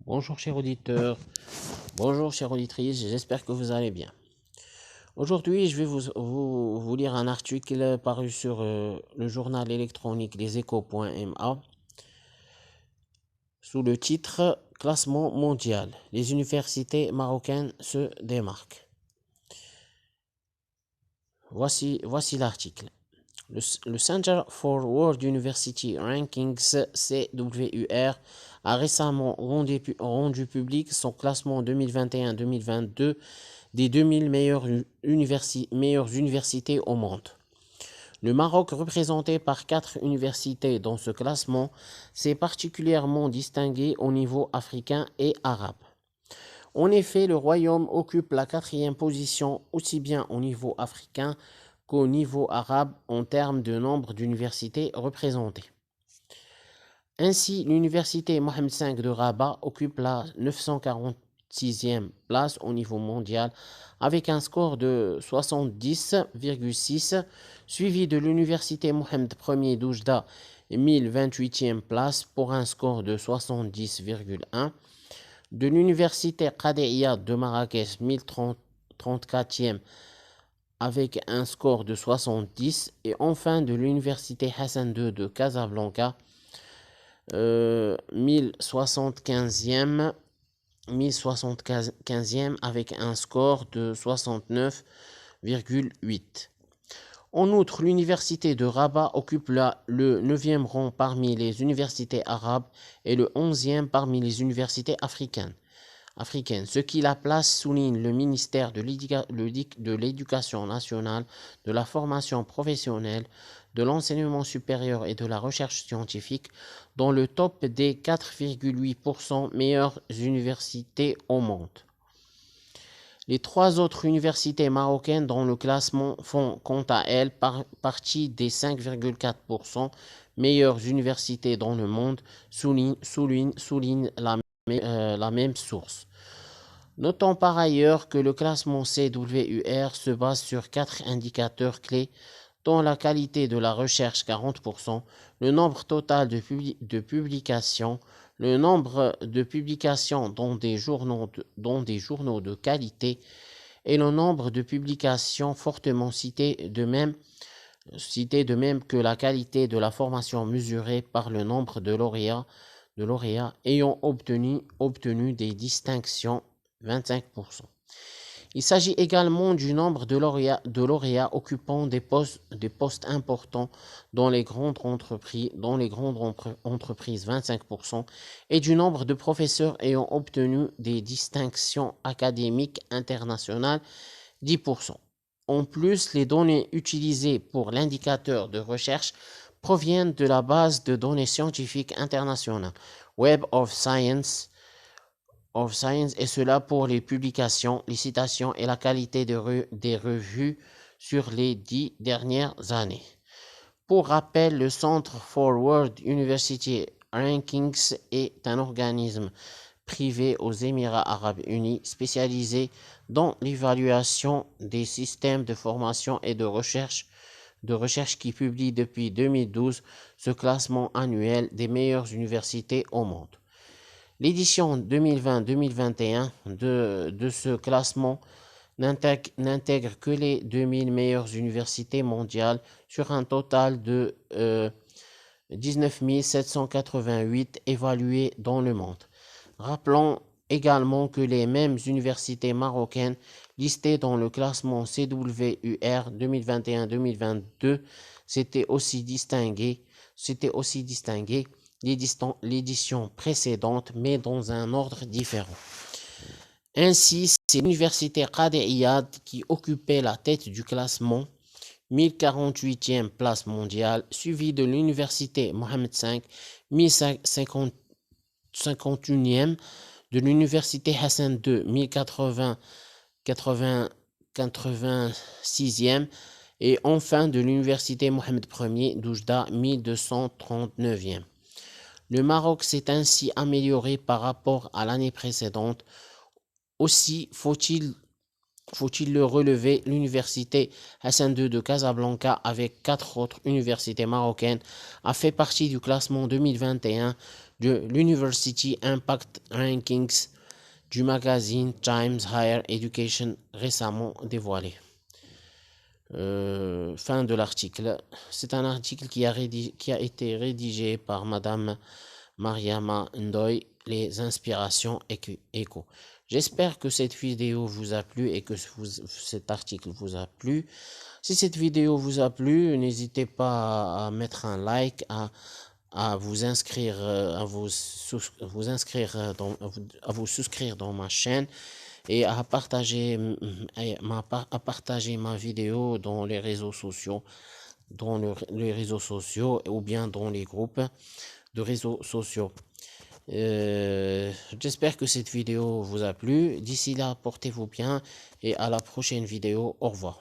Bonjour chers auditeurs, bonjour chères auditrices, j'espère que vous allez bien. Aujourd'hui, je vais vous lire un article paru sur le journal électronique leséchos.ma sous le titre Classement mondial. Les universités marocaines se démarquent. Voici l'article. Le Center for World University Rankings CWUR a récemment rendu public son classement 2021-2022 des 2000 meilleures universités au monde. Le Maroc, représenté par 4 universités dans ce classement, s'est particulièrement distingué au niveau africain et arabe. En effet, le Royaume occupe la 4e position aussi bien au niveau africain qu'au niveau arabe en termes de nombre d'universités représentées. Ainsi, l'université Mohamed V de Rabat occupe la 946e place au niveau mondial avec un score de 70,6, suivi de l'université Mohamed Ier d'Oujda, 1028e place pour un score de 70,1, de l'université Qadi Iyad de Marrakech, 1034e avec un score de 70, et enfin de l'université Hassan II de Casablanca, 1075e avec un score de 69,8. En outre, l'université de Rabat occupe le 9e rang parmi les universités arabes et le 11e parmi les universités africaines. Ce qui la place, souligne le ministère de l'Éducation nationale, de la formation professionnelle, de l'enseignement supérieur et de la recherche scientifique, dans le top des 4,8% meilleures universités au monde. Les 3 autres universités marocaines dans le classement font quant à elles partie des 5,4% meilleures universités dans le monde, souligne la même source. Notons par ailleurs que le classement CWUR se base sur 4 indicateurs clés, dont la qualité de la recherche 40%, le nombre total de publications, le nombre de publications dans des journaux de qualité et le nombre de publications fortement citées, de même que la qualité de la formation mesurée par le nombre de lauréats ayant obtenu des distinctions, 25%. Il s'agit également du nombre de lauréats occupant des postes importants dans les grandes entreprises, 25%, et du nombre de professeurs ayant obtenu des distinctions académiques internationales, 10%. En plus, les données utilisées pour l'indicateur de recherche proviennent de la base de données scientifiques internationale Web of Science, et cela pour les publications, les citations et la qualité des revues sur les 10 dernières années. Pour rappel, le Centre for World University Rankings est un organisme privé aux Émirats arabes unis spécialisé dans l'évaluation des systèmes de formation et de recherche qui publie depuis 2012 ce classement annuel des meilleures universités au monde. L'édition 2020-2021 de ce classement n'intègre que les 2000 meilleures universités mondiales sur un total de 19 788 évaluées dans le monde. Rappelons également que les mêmes universités marocaines listées dans le classement CWUR 2021-2022 s'étaient aussi distinguées l'édition précédente, mais dans un ordre différent. Ainsi, c'est l'université Qadi Iyad qui occupait la tête du classement, 1048e place mondiale, suivie de l'université Mohamed V, 1051e, de l'université Hassan II, 1086e, et enfin de l'université Mohamed Ier d'Oujda, 1239e. Le Maroc s'est ainsi amélioré par rapport à l'année précédente. Aussi, faut-il le relever, l'université Hassan II de Casablanca, avec 4 autres universités marocaines, a fait partie du classement 2021 de l'University Impact Rankings du magazine Times Higher Education récemment dévoilé. Fin de l'article. C'est un article qui a été rédigé par Madame Mariama Ndoye, les inspirations éco. J'espère que cette vidéo vous a plu et que cet article vous a plu. Si cette vidéo vous a plu, n'hésitez pas à mettre un like, à vous inscrire, à vous souscrire dans ma chaîne et à partager ma vidéo dans les réseaux sociaux, ou bien dans les groupes de réseaux sociaux. J'espère que cette vidéo vous a plu. D'ici là, portez-vous bien et à la prochaine vidéo. Au revoir.